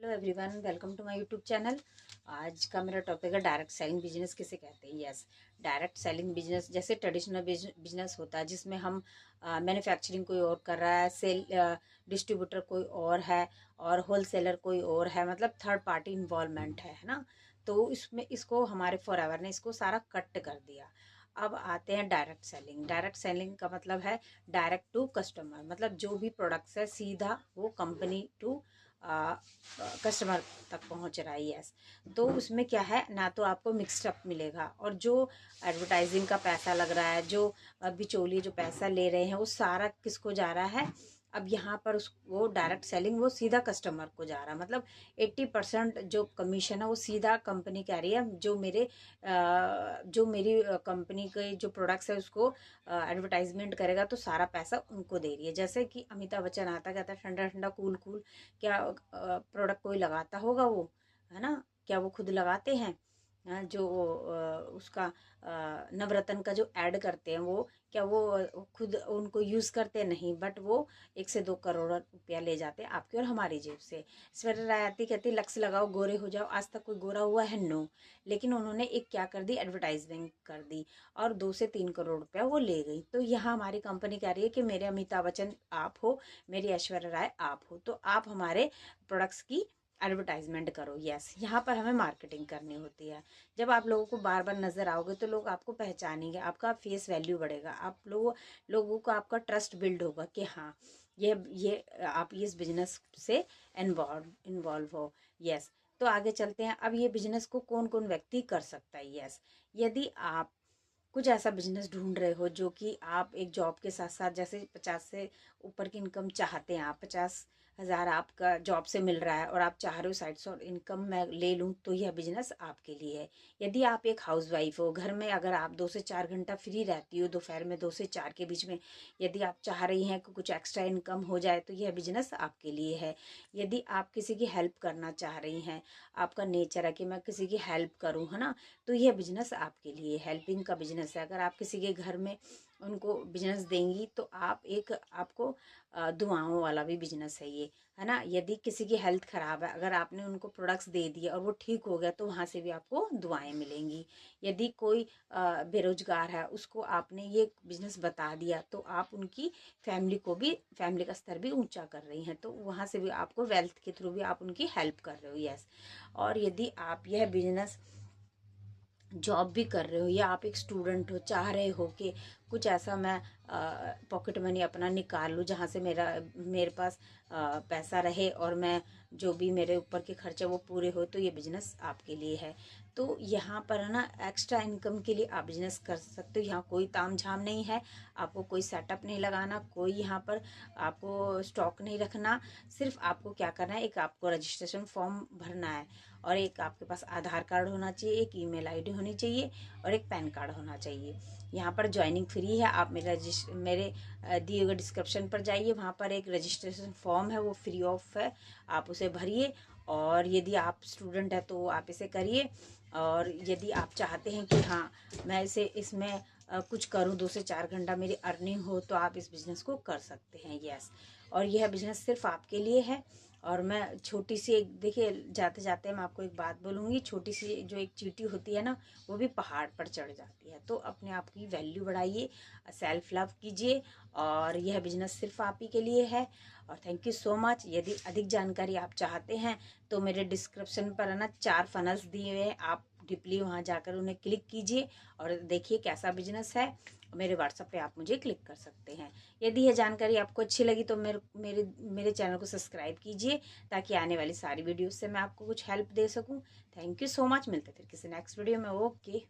Hello everyone, welcome to my YouTube channel. आज का मेरा टॉपिक है डायरेक्ट सेलिंग बिजनेस किसे कहते हैं। यस, डायरेक्ट सेलिंग बिजनेस जैसे ट्रेडिशनल बिजनेस होता है जिसमें हम मैन्युफैक्चरिंग कोई और कर रहा है, सेल डिस्ट्रीब्यूटर कोई और है और होलसेलर कोई और है, मतलब थर्ड पार्टी इन्वॉल्वमेंट है ना। तो इसमें इसको हमारे फॉरएवर ने इसको सारा कट कर दिया। अब आते हैं डायरेक्ट सेलिंग। डायरेक्ट सेलिंग का मतलब है डायरेक्ट टू कस्टमर, मतलब जो भी प्रोडक्ट्स है सीधा वो कंपनी टू कस्टमर तक पहुंच रहा है। यस, तो उसमें क्या है ना, तो आपको मिक्सड अप मिलेगा और जो एडवर्टाइजिंग का पैसा लग रहा है, जो बिचौलिए जो पैसा ले रहे हैं, वो सारा किसको जा रहा है। अब यहाँ पर वो डायरेक्ट सेलिंग वो सीधा कस्टमर को जा रहा है, मतलब 80% जो कमीशन है वो सीधा कंपनी कह रही है, जो मेरी कंपनी के जो प्रोडक्ट्स है उसको एडवर्टाइजमेंट करेगा तो सारा पैसा उनको दे रही है। जैसे कि अमिताभ बच्चन आता कहता है ठंडा ठंडा कूल कूल, क्या प्रोडक्ट कोई लगाता होगा वो, है ना? क्या वो खुद लगाते हैं? जो उसका नवरत्न का जो ऐड करते हैं वो, क्या वो खुद उनको यूज़ करते नहीं, बट वो 1 से 2 करोड़ रुपया ले जाते हैं आपकी और हमारी जेब से। ऐश्वर्या राय आती कहती लक्स लगाओ गोरे हो जाओ, आज तक कोई गोरा हुआ है? नो। लेकिन उन्होंने एक क्या कर दी, एडवर्टाइजमेंट कर दी और 2 से 3 करोड़ रुपया वो ले गई। तो यहाँ हमारी कंपनी कह रही है कि मेरे अमिताभ बच्चन आप हो, मेरी ऐश्वर्या राय आप हो, तो आप हमारे प्रोडक्ट्स की एडवर्टाइजमेंट करो। यस, यहाँ पर हमें मार्केटिंग करनी होती है। जब आप लोगों को बार बार नजर आओगे तो लोग आपको पहचानेंगे, आपका फेस वैल्यू बढ़ेगा, आप लोगों को आपका ट्रस्ट बिल्ड होगा कि हाँ ये आप इस बिजनेस से इन्वॉल्व हो। यस, तो आगे चलते हैं। अब ये बिजनेस को कौन कौन व्यक्ति कर सकता है। यस, यदि आप कुछ ऐसा बिजनेस ढूंढ रहे हो जो कि आप एक जॉब के साथ साथ, जैसे 50 से ऊपर की इनकम चाहते हैं, आप 50,000 आपका जॉब से मिल रहा है और आप चाह रहे हो साइड से और इनकम मैं ले लूं, तो यह बिजनेस आपके लिए है। यदि आप एक हाउसवाइफ हो, घर में अगर आप 2 से 4 घंटा फ्री रहती हो दोपहर में 2 से 4 के बीच में, यदि आप चाह रही हैं कि कुछ एक्स्ट्रा इनकम हो जाए, तो यह बिजनेस आपके लिए है। यदि आप किसी की हेल्प करना चाह रही हैं, आपका नेचर है कि मैं किसी की हेल्प करूं, है ना, तो यह बिजनेस आपके लिए हेल्पिंग का बिजनेस है। अगर आप किसी के घर में उनको बिजनेस देंगी तो आपको दुआओं वाला भी बिजनेस है ये, है ना। यदि किसी की हेल्थ खराब है, अगर आपने उनको प्रोडक्ट्स दे दिए और वो ठीक हो गया, तो वहाँ से भी आपको दुआएं मिलेंगी। यदि कोई बेरोजगार है, उसको आपने ये बिजनेस बता दिया, तो आप उनकी फैमिली का स्तर भी ऊंचा कर रही हैं, तो वहाँ से भी आपको वेल्थ के थ्रू भी आप उनकी हेल्प कर रहे हो। यस, और यदि आप यह बिजनेस जॉब भी कर रहे हो या आप एक स्टूडेंट हो, चाह रहे हो कि कुछ ऐसा मैं पॉकेट मनी अपना निकाल लूँ जहाँ से मेरे पास पैसा रहे और मैं जो भी मेरे ऊपर के खर्चे वो पूरे हो, तो ये बिजनेस आपके लिए है। तो यहाँ पर है ना, एक्स्ट्रा इनकम के लिए आप बिजनेस कर सकते हो। यहाँ कोई ताम झाम नहीं है, आपको कोई सेटअप नहीं लगाना, कोई यहाँ पर आपको स्टॉक नहीं रखना। सिर्फ आपको क्या करना है, एक आपको रजिस्ट्रेशन फॉर्म भरना है और एक आपके पास आधार कार्ड होना चाहिए, एक ईमेल आईडी होनी चाहिए और एक पैन कार्ड होना चाहिए। यहाँ पर ज्वाइनिंग फ्री है। आप मेरे दिए गए डिस्क्रिप्शन पर जाइए, वहाँ पर एक रजिस्ट्रेशन फॉर्म है, वो फ्री ऑफ है, आप उसे भरिए। और यदि आप स्टूडेंट है तो आप इसे करिए। और यदि आप चाहते हैं कि हाँ मैं इसमें कुछ करूँ, 2 से 4 घंटा मेरी अर्निंग हो, तो आप इस बिज़नेस को कर सकते हैं। यस, और यह बिज़नेस सिर्फ आपके लिए है। और मैं छोटी सी एक, देखिए जाते जाते मैं आपको एक बात बोलूँगी, छोटी सी जो एक चींटी होती है ना, वो भी पहाड़ पर चढ़ जाती है। तो अपने आप की वैल्यू बढ़ाइए, सेल्फ लव कीजिए, और यह बिजनेस सिर्फ आप ही के लिए है। और थैंक यू सो मच। यदि अधिक जानकारी आप चाहते हैं तो मेरे डिस्क्रिप्शन पर है ना 4 फनल्स दिए हुए हैं, आप डीपली वहाँ जाकर उन्हें क्लिक कीजिए और देखिए कैसा बिजनेस है। मेरे व्हाट्सएप पे आप मुझे क्लिक कर सकते हैं। यदि यह जानकारी आपको अच्छी लगी तो मेरे चैनल को सब्सक्राइब कीजिए, ताकि आने वाली सारी वीडियोस से मैं आपको कुछ हेल्प दे सकूं। Thank you so much. मिलते फिर किसी नेक्स्ट वीडियो में। ओके।